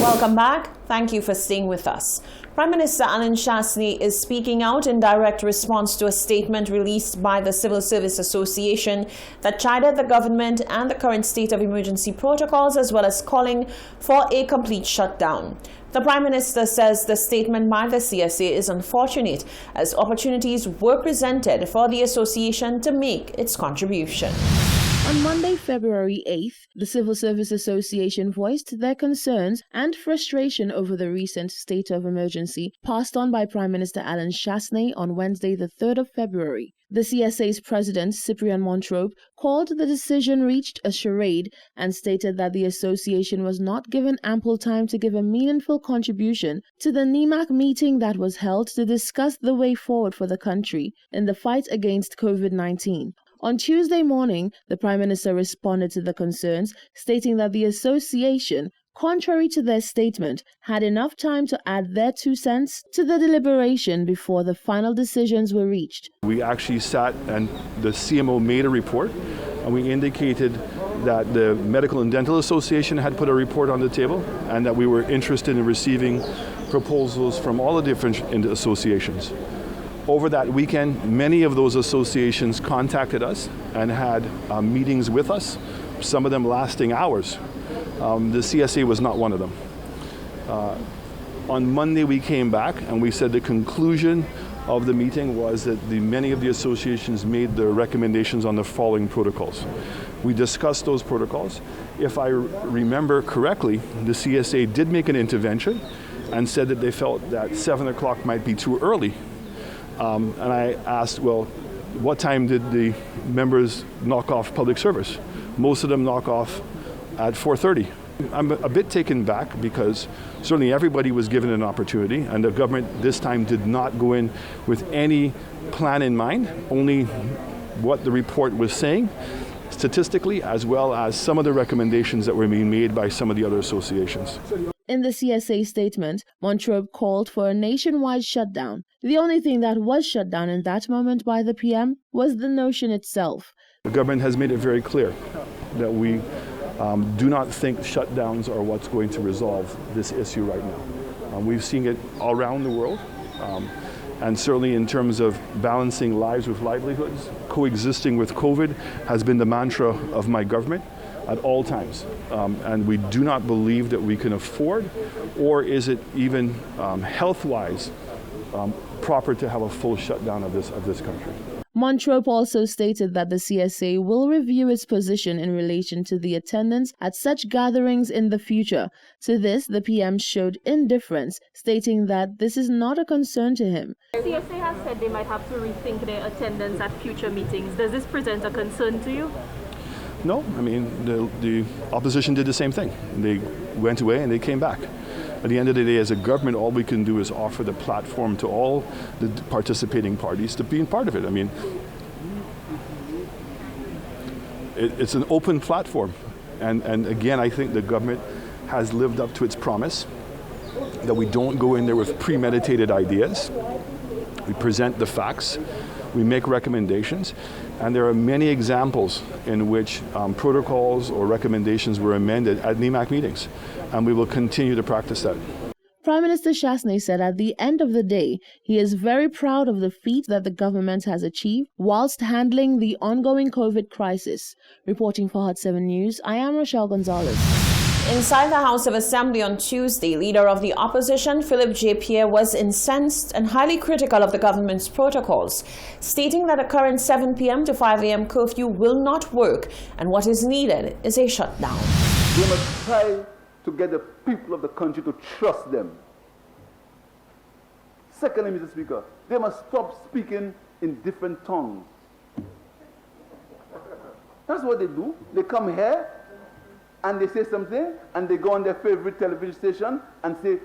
Welcome back. Thank you for staying with us. Prime Minister Alan Shasney is speaking out in direct response to a statement released by the Civil Service Association that chided the government and the current state of emergency protocols, as well as calling for a complete shutdown. The Prime Minister says the statement by the CSA is unfortunate, as opportunities were presented for the association to make its contribution. On Monday, February 8th, the Civil Service Association voiced their concerns and frustration over the recent state of emergency passed on by Prime Minister Alan Shasney on Wednesday, the 3rd of February. The CSA's president, Cyprian Montrope, called the decision reached a charade and stated that the association was not given ample time to give a meaningful contribution to the NEMAC meeting that was held to discuss the way forward for the country in the fight against COVID-19. On Tuesday morning, the Prime Minister responded to the concerns, stating that the association, contrary to their statement, had enough time to add their 2 cents to the deliberation before the final decisions were reached. We actually sat and the CMO made a report, and we indicated that the Medical and Dental Association had put a report on the table and that we were interested in receiving proposals from all the different associations. Over that weekend, many of those associations contacted us and had meetings with us, some of them lasting hours. The CSA was not one of them. On Monday, we came back and we said the conclusion of the meeting was that many of the associations made their recommendations on the following protocols. We discussed those protocols. If I remember correctly, the CSA did make an intervention and said that they felt that 7 o'clock might be too early. And I asked, well, what time did the members knock off public service? Most of them knock off at 4:30. I'm a bit taken back because certainly everybody was given an opportunity, and the government this time did not go in with any plan in mind, only what the report was saying statistically, as well as some of the recommendations that were being made by some of the other associations. In the CSA statement, Montrope called for a nationwide shutdown. The only thing that was shut down in that moment by the PM was the notion itself. The government has made it very clear that we do not think shutdowns are what's going to resolve this issue right now. We've seen it all around the world, and certainly in terms of balancing lives with livelihoods, coexisting with COVID has been the mantra of my government at all times, and we do not believe that we can afford, or is it even health-wise proper to have a full shutdown of this country. Montrope also stated that the CSA will review its position in relation to the attendance at such gatherings in the future. To this, the PM showed indifference, stating that this is not a concern to him. CSA has said they might have to rethink their attendance at future meetings. Does this present a concern to you? No, I mean, the opposition did the same thing. They went away and they came back. At the end of the day, as a government, all we can do is offer the platform to all the participating parties to be part of it. I mean, it's an open platform. And again, I think the government has lived up to its promise that we don't go in there with premeditated ideas. We present the facts, we make recommendations, and there are many examples in which protocols or recommendations were amended at NEMAC meetings, and we will continue to practice that. Prime Minister Shasney said at the end of the day, he is very proud of the feat that the government has achieved whilst handling the ongoing COVID crisis. Reporting for Hot 7 News, I am Rochelle Gonzalez. Inside the House of Assembly on Tuesday, leader of the opposition, Philip J. Pierre, was incensed and highly critical of the government's protocols, stating that a current 7 p.m. to 5 a.m. curfew will not work and what is needed is a shutdown. We must try to get the people of the country to trust them. Secondly, Mr. Speaker, they must stop speaking in different tongues. That's what they do. They come here and they say something, and they go on their favorite television station and say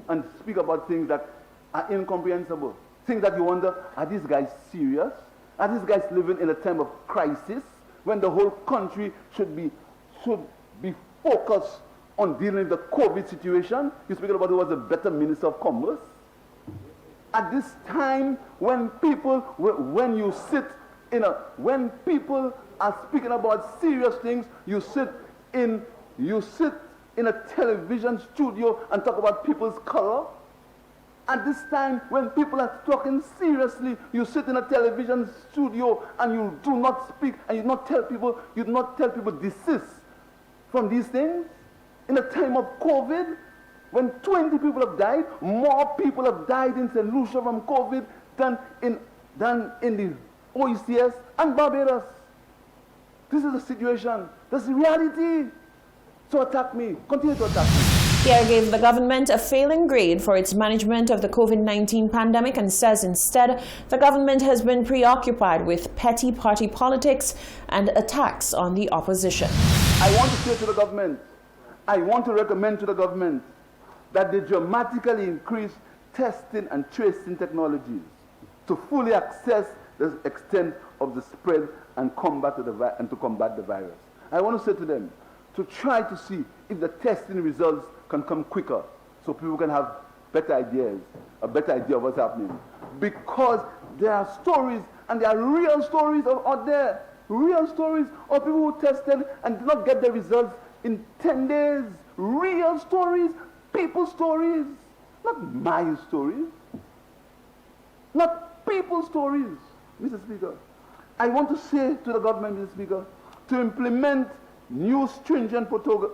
and speak about things that are incomprehensible. Things that you wonder, are these guys serious? Are these guys living in a time of crisis when the whole country should be focused on dealing with the COVID situation? You're speaking about who was a better Minister of Commerce. At this time, when people are speaking about serious things, you sit in a television studio and talk about people's color? At this time, when people are talking seriously, you sit in a television studio and you do not speak and you do not tell people desist from these things. In a time of COVID, when 20 people have died, more people have died in St. Lucia from COVID than in the OECS and Barbados. This is the situation. That's the reality. So attack me. Continue to attack me. Pierre gave the government a failing grade for its management of the COVID-19 pandemic and says instead the government has been preoccupied with petty party politics and attacks on the opposition. I want to say to the government, I want to recommend to the government that they dramatically increase testing and tracing technologies to fully assess the extent of the spread and combat the virus. I want to say to them to try to see if the testing results can come quicker so people can have better ideas, a better idea of what's happening. Because there are stories, and there are real stories out there, real stories of people who tested and did not get the results in 10 days. Real stories, people's stories, not my stories, not people's stories, Mr. Speaker. I want to say to the government, Mr. Speaker, to implement new stringent protocols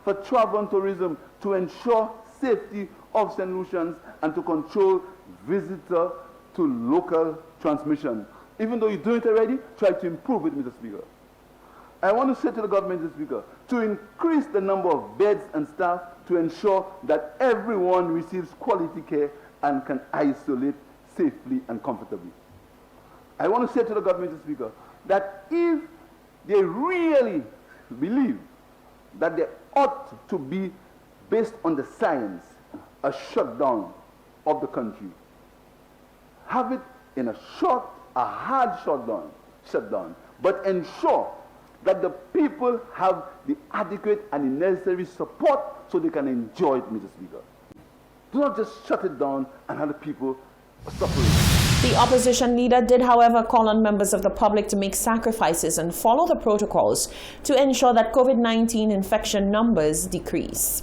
for travel and tourism to ensure safety of St. Lucians and to control visitor to local transmission. Even though you do it already, try to improve it, Mr. Speaker. I want to say to the government, Mr. Speaker, to increase the number of beds and staff to ensure that everyone receives quality care and can isolate safely and comfortably. I want to say to the government, Mr. Speaker, that if they really believe that there ought to be, based on the science, a shutdown of the country, have it in a hard shutdown, but ensure that the people have the adequate and the necessary support so they can enjoy it, Mr. Speaker. Do not just shut it down and have the people suffering. The opposition leader did, however, call on members of the public to make sacrifices and follow the protocols to ensure that COVID-19 infection numbers decrease.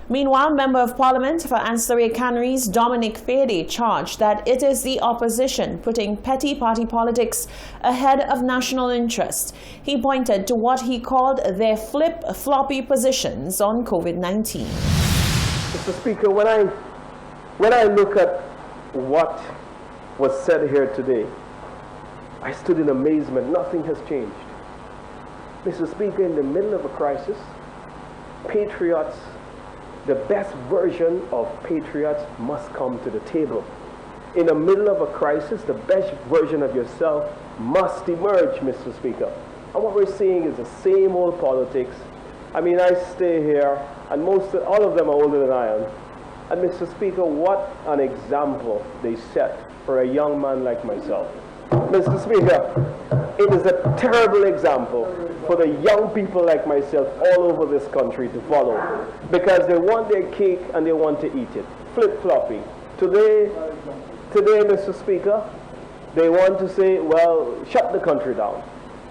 Meanwhile, Member of Parliament for Ancillary Canaries Dominic Fede charged that it is the opposition putting petty party politics ahead of national interest. He pointed to what he called their flip-floppy positions on COVID-19. Mr. Speaker, when I look at what was said here today, I stood in amazement. Nothing has changed. Mr. Speaker, in the middle of a crisis, patriots, the best version of patriots must come to the table. In the middle of a crisis, the best version of yourself must emerge, Mr. Speaker. And what we're seeing is the same old politics. I mean, I stay here, and all of them are older than I am. And Mr. Speaker, what an example they set for a young man like myself. Mr. Speaker, it is a terrible example for the young people like myself all over this country to follow, because they want their cake and they want to eat it. Flip-flopping. Today, Mr. Speaker, they want to say, well, shut the country down.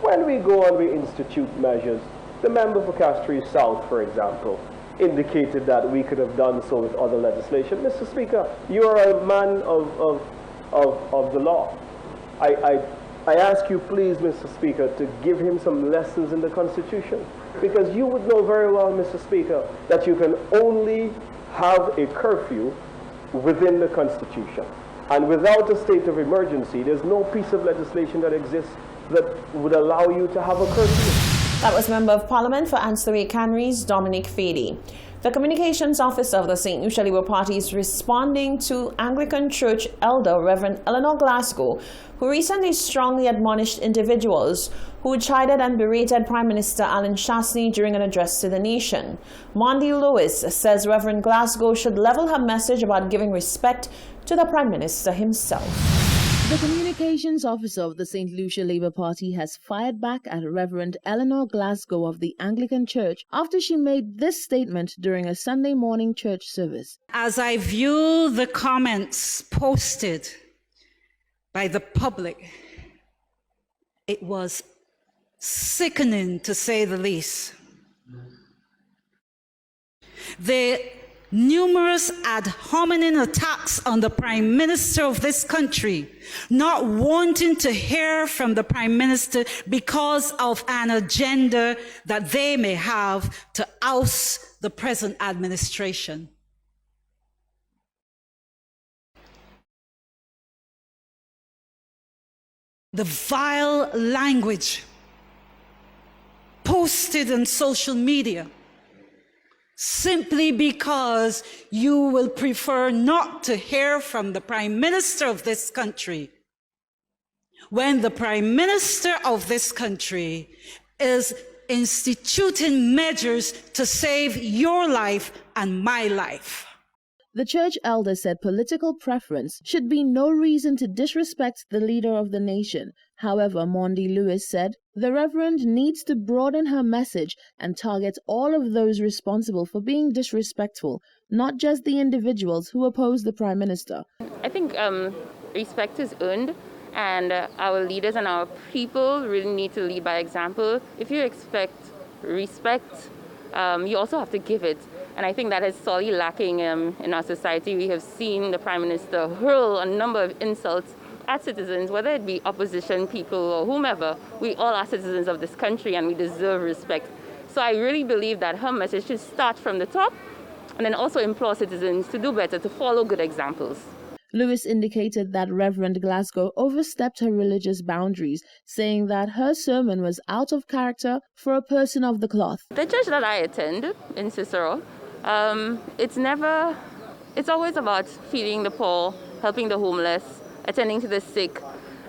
When we go and we institute measures, the member for Castries South, for example, indicated that we could have done so with other legislation. Mr. Speaker, you are a man of the law. I ask you, please, Mr. Speaker, to give him some lessons in the Constitution, because you would know very well, Mr. Speaker, that you can only have a curfew within the Constitution. And without a state of emergency, there's no piece of legislation that exists that would allow you to have a curfew. That was Member of Parliament for Ancillary Canaries Dominic Fede. The Communications Officer of the St. Lucia Labour Party is responding to Anglican Church Elder Reverend Eleanor Glasgow, who recently strongly admonished individuals who chided and berated Prime Minister Alan Shastney during an address to the nation. Mondi Lewis says Reverend Glasgow should level her message about giving respect to the Prime Minister himself. The Communications Officer of the St. Lucia Labour Party has fired back at Reverend Eleanor Glasgow of the Anglican Church after she made this statement during a Sunday morning church service. As I view the comments posted by the public, it was sickening to say the least. the numerous ad hominem attacks on the Prime Minister of this country, not wanting to hear from the Prime Minister because of an agenda that they may have to oust the present administration. The vile language posted on social media simply because you will prefer not to hear from the Prime Minister of this country, when the Prime Minister of this country is instituting measures to save your life and my life. The church elder said political preference should be no reason to disrespect the leader of the nation. However, Mondi Lewis said the Reverend needs to broaden her message and target all of those responsible for being disrespectful, not just the individuals who oppose the Prime Minister. I think respect is earned, and our leaders and our people really need to lead by example. If you expect respect, you also have to give it. And I think that is sorely lacking in our society. We have seen the Prime Minister hurl a number of insults at citizens, whether it be opposition people or whomever. We all are citizens of this country and we deserve respect. So I really believe that her message should start from the top and then also implore citizens to do better, to follow good examples. Lewis indicated that Reverend Glasgow overstepped her religious boundaries, saying that her sermon was out of character for a person of the cloth. The church that I attend in Cicero, it's always about feeding the poor, helping the homeless, attending to the sick,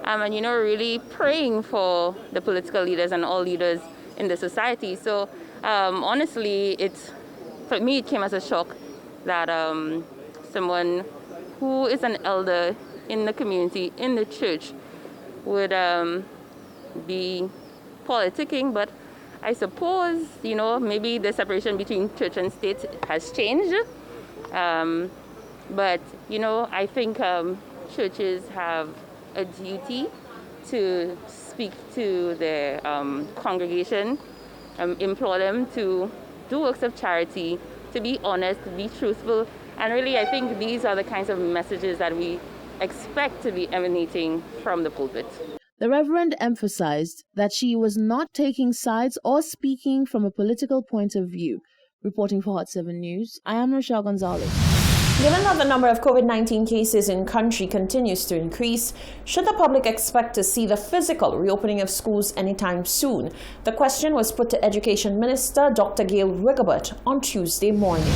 and really praying for the political leaders and all leaders in the society. So honestly, for me it came as a shock that someone who is an elder in the community, in the church, would be politicking. But I suppose, maybe the separation between church and state has changed. But, I think churches have a duty to speak to their congregation, implore them to do works of charity, to be honest, to be truthful. And really, I think these are the kinds of messages that we expect to be emanating from the pulpit. The Reverend emphasized that she was not taking sides or speaking from a political point of view. Reporting for Hot 7 News, I am Rochelle Gonzalez. Given that the number of COVID-19 cases in country continues to increase, should the public expect to see the physical reopening of schools anytime soon? The question was put to Education Minister Dr. Gail Rigobert on Tuesday morning.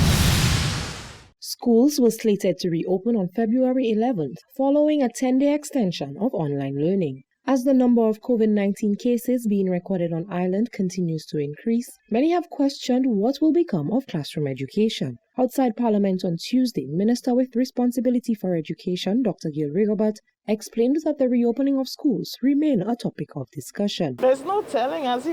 Schools were slated to reopen on February 11th, following a 10-day extension of online learning. As the number of COVID-19 cases being recorded on Ireland continues to increase, many have questioned what will become of classroom education. Outside Parliament on Tuesday, Minister with Responsibility for Education, Dr. Gail Rigobert, explained that the reopening of schools remain a topic of discussion. There's no telling, as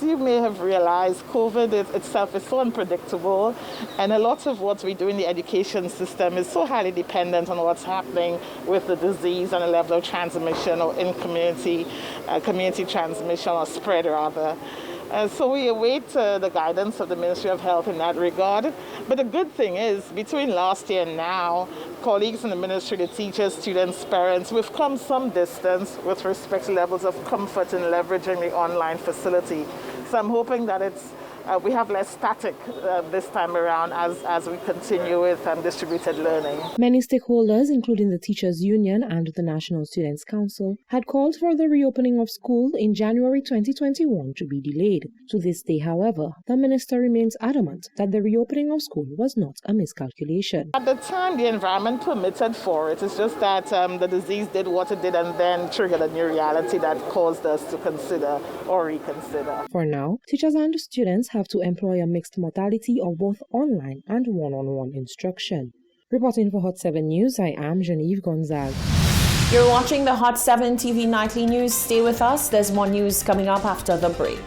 you may have realized, COVID itself is so unpredictable, and a lot of what we do in the education system is so highly dependent on what's happening with the disease and the level of transmission or in community transmission or spread rather. So we await the guidance of the Ministry of Health in that regard. But the good thing is, between last year and now, colleagues in the ministry, the teachers, students, parents, we've come some distance with respect to levels of comfort in leveraging the online facility. So I'm hoping that we have less static this time around as we continue with distributed learning. Many stakeholders, including the Teachers Union and the National Students Council, had called for the reopening of school in January 2021 to be delayed. To this day, however, the minister remains adamant that the reopening of school was not a miscalculation. At the time, the environment permitted for it. It's just that the disease did what it did and then triggered a new reality that caused us to consider or reconsider. For now, teachers and students have to employ a mixed modality of both online and one-on-one instruction. Reporting for Hot 7 News, I am Genevieve Gonzalez. You're watching the Hot 7 TV Nightly News. Stay with us. There's more news coming up after the break.